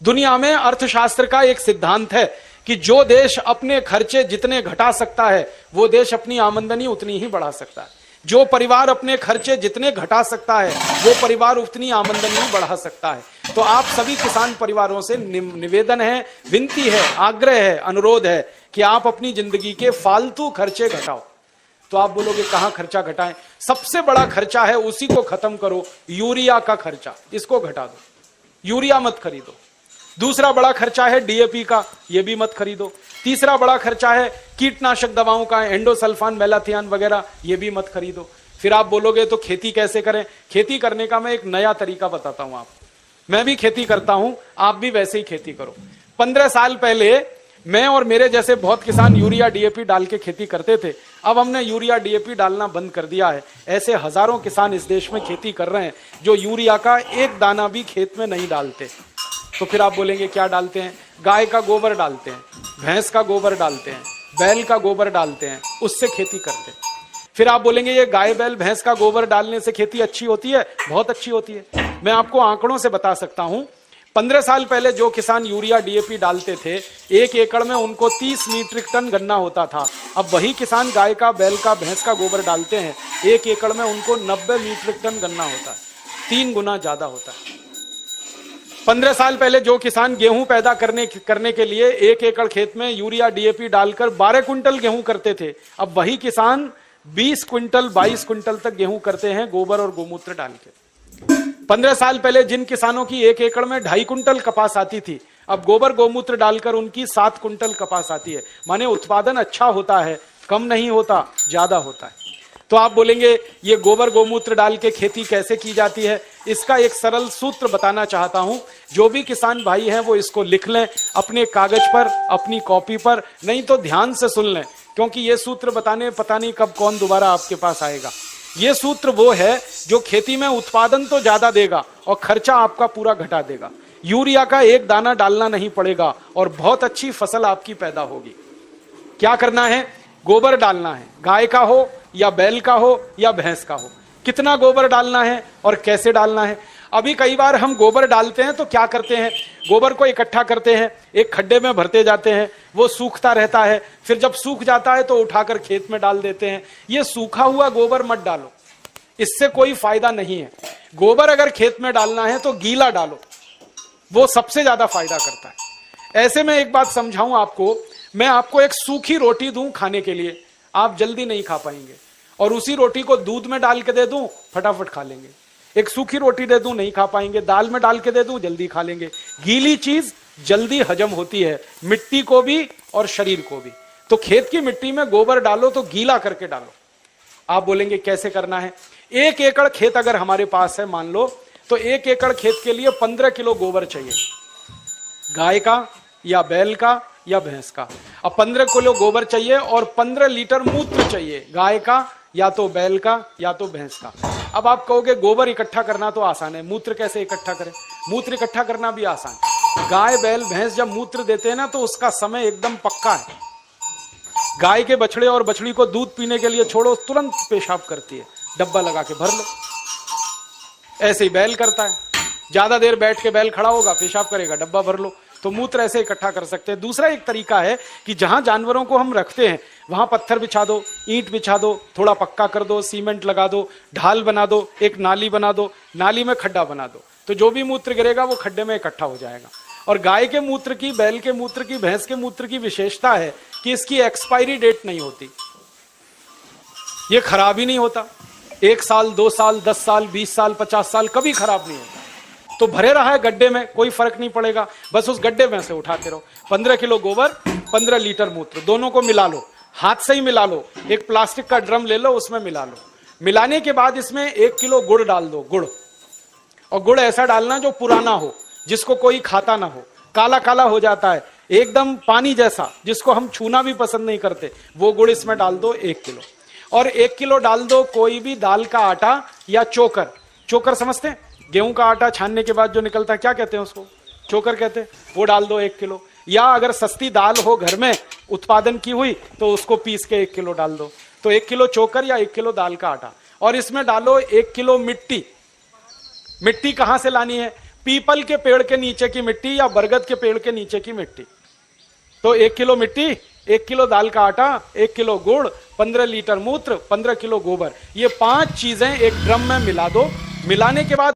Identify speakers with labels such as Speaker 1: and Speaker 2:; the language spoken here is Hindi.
Speaker 1: दुनिया में अर्थशास्त्र का एक सिद्धांत है कि जो देश अपने खर्चे जितने घटा सकता है वो देश अपनी आमदनी उतनी ही बढ़ा सकता है। जो परिवार अपने खर्चे जितने घटा सकता है वो परिवार उतनी आमदनी बढ़ा सकता है। तो आप सभी किसान परिवारों से निवेदन है, विनती है, आग्रह है, अनुरोध है कि आप अपनी जिंदगी के फालतू खर्चे घटाओ। तो आप बोलोगे कहां खर्चा घटाएं? सबसे बड़ा खर्चा है उसी को खत्म करो, यूरिया का खर्चा, इसको घटा दो, यूरिया मत खरीदो। दूसरा बड़ा खर्चा है डीएपी का, ये भी मत खरीदो। तीसरा बड़ा खर्चा है कीटनाशक दवाओं का, एंडोसल्फान, मेलाथियान वगैरह, ये भी मत खरीदो। फिर आप बोलोगे तो खेती कैसे करें? खेती करने का मैं एक नया तरीका बताता हूं आपको। मैं भी खेती करता हूं, आप भी वैसे ही खेती करो। 15 साल पहले मैं और मेरे जैसे बहुत किसान यूरिया डीएपी डाल के खेती करते थे। अब हमने यूरिया डीएपी डालना बंद कर दिया है। ऐसे हजारों किसान इस देश में खेती कर रहे हैं जो यूरिया का एक दाना भी खेत में नहीं डालते। तो फिर आप बोलेंगे क्या डालते हैं? गाय का गोबर डालते हैं, भैंस का गोबर डालते हैं, बैल का गोबर डालते हैं, उससे खेती करते हैं। फिर आप बोलेंगे ये गाय बैल भैंस का गोबर डालने से खेती अच्छी होती है? बहुत अच्छी होती है। मैं आपको आंकड़ों से बता सकता हूं। 15 साल पहले जो किसान यूरिया डीएपी डालते थे, 1 एकड़ में उनको 30 मीट्रिक टन गन्ना होता था। अब वही किसान गाय का, बैल का, भैंस का गोबर डालते हैं, 1 एकड़ में उनको 90 मीट्रिक टन गन्ना होता है, 3 गुना ज्यादा होता है। 15 साल पहले जो किसान गेहूं पैदा करने के लिए 1 एकड़ खेत में यूरिया डीएपी डालकर 12 क्विंटल गेहूं करते थे, अब वही किसान 20 क्विंटल 22 क्विंटल तक गेहूं करते हैं गोबर और गोमूत्र डाल के। 15 साल पहले जिन किसानों की 1 एकड़ में 2.5 क्विंटल कपास आती थी, अब गोबर गोमूत्र डालकर उनकी 7 क्विंटल कपास आती है। माने उत्पादन अच्छा होता है, कम नहीं होता, ज्यादा होता है। तो आप बोलेंगे ये गोबर गोमूत्र डाल के खेती कैसे की जाती है? इसका एक सरल सूत्र बताना चाहता हूं। जो भी किसान भाई हैं वो इसको लिख लें अपने कागज पर, अपनी कॉपी पर, नहीं तो ध्यान से सुन लें, क्योंकि ये सूत्र बताने पता नहीं कब कौन दोबारा आपके पास आएगा। ये सूत्र वो है जो खेती में उत्पादन तो ज्यादा देगा और खर्चा आपका पूरा घटा देगा। यूरिया का एक दाना डालना नहीं पड़ेगा और बहुत अच्छी फसल आपकी पैदा होगी। क्या करना है? गोबर डालना है, गाय का हो या बैल का हो या भैंस का हो। कितना गोबर डालना है और कैसे डालना है? अभी कई बार हम गोबर डालते हैं तो क्या करते हैं, गोबर को इकट्ठा करते हैं, एक खड्डे में भरते जाते हैं, वो सूखता रहता है, फिर जब सूख जाता है तो उठाकर खेत में डाल देते हैं। ये सूखा हुआ गोबर मत डालो, इससे कोई फायदा नहीं है। गोबर अगर खेत में डालना है तो गीला डालो, वो सबसे ज्यादा फायदा करता है। ऐसे में एक बात समझाऊं आपको, मैं आपको एक सूखी रोटी दूं खाने के लिए, आप जल्दी नहीं खा पाएंगे, और उसी रोटी को दूध में डाल के दे दूं, फटाफट खा लेंगे। एक सूखी रोटी दे दूं, नहीं खा पाएंगे। दाल में डाल के दे दूं, जल्दी खा लेंगे। गीली चीज जल्दी हजम होती है, मिट्टी को भी और शरीर को भी। तो खेत की मिट्टी में गोबर डालो तो गीला करके डालो। आप बोलेंगे कैसे करना है? 1 एकड़ खेत अगर हमारे पास है मान लो, तो 1 एकड़ खेत के लिए 15 किलो गोबर चाहिए, गाय का या बैल का या भैंस का। अब 15 किलो गोबर चाहिए और 15 लीटर मूत्र चाहिए, गाय का या तो बैल का या तो भैंस का। अब आप कहोगे गोबर इकट्ठा करना तो आसान है, मूत्र कैसे इकट्ठा करें? मूत्र इकट्ठा करना भी आसान है। गाय बैल भैंस जब मूत्र देते हैं ना तो उसका समय एकदम पक्का है। गाय के बछड़े और बछड़ी को दूध पीने के लिए छोड़ो, तुरंत पेशाब करती है, डब्बा लगा के भर लो। ऐसे ही बैल करता है, ज्यादा देर बैठ के बैल खड़ा होगा, पेशाब करेगा, डब्बा भर लो। तो मूत्र ऐसे इकट्ठा कर सकते हैं। दूसरा एक तरीका है कि जहां जानवरों को हम रखते हैं वहां पत्थर बिछा दो, ईंट बिछा दो, थोड़ा पक्का कर दो, सीमेंट लगा दो, ढाल बना दो, एक नाली बना दो, नाली में खड्डा बना दो, तो जो भी मूत्र गिरेगा वो खड्डे में इकट्ठा हो जाएगा। और गाय के मूत्र की, बैल के मूत्र की, भैंस के मूत्र की विशेषता है कि इसकी एक्सपायरी डेट नहीं होती, ये खराब ही नहीं होता। 1 साल, 2 साल, 10 साल, 20 साल, 50 साल कभी खराब नहीं होता। तो भरे रहा है गड्ढे में, कोई फर्क नहीं पड़ेगा, बस उस गड्ढे में से उठाते रहो। 15 किलो गोबर, 15 लीटर मूत्र, दोनों को मिला लो, हाथ से ही मिला लो। एक प्लास्टिक का ड्रम ले लो, उसमें मिला लो। मिलाने के बाद इसमें 1 किलो गुड़ डाल दो, गुड़। और गुड़ ऐसा डालना जो पुराना हो, जिसको कोई खाता ना हो, काला काला हो जाता है एकदम पानी जैसा, जिसको हम छूना भी पसंद नहीं करते, वो गुड़ इसमें डाल दो 1 किलो। और 1 किलो डाल दो कोई भी दाल का आटा या चोकर। चोकर समझते हैं? गेहूं का आटा छानने के बाद जो निकलता है, क्या कहते हैं उसको? चोकर कहते हैं। वो डाल दो 1 किलो। या अगर सस्ती दाल हो घर में उत्पादन की हुई तो उसको पीस के 1 किलो डाल दो। तो 1 किलो चोकर या 1 किलो दाल का आटा। और इसमें डालो 1 किलो मिट्टी। मिट्टी कहां से लानी है? पीपल के पेड़ के नीचे की मिट्टी या बरगद के पेड़ के नीचे की मिट्टी। तो 1 किलो मिट्टी, 1 किलो दाल का आटा, 1 किलो गुड़, 15 लीटर मूत्र, 15 किलो गोबर, ये 5 चीजें एक ड्रम में मिला दो। मिलाने के बाद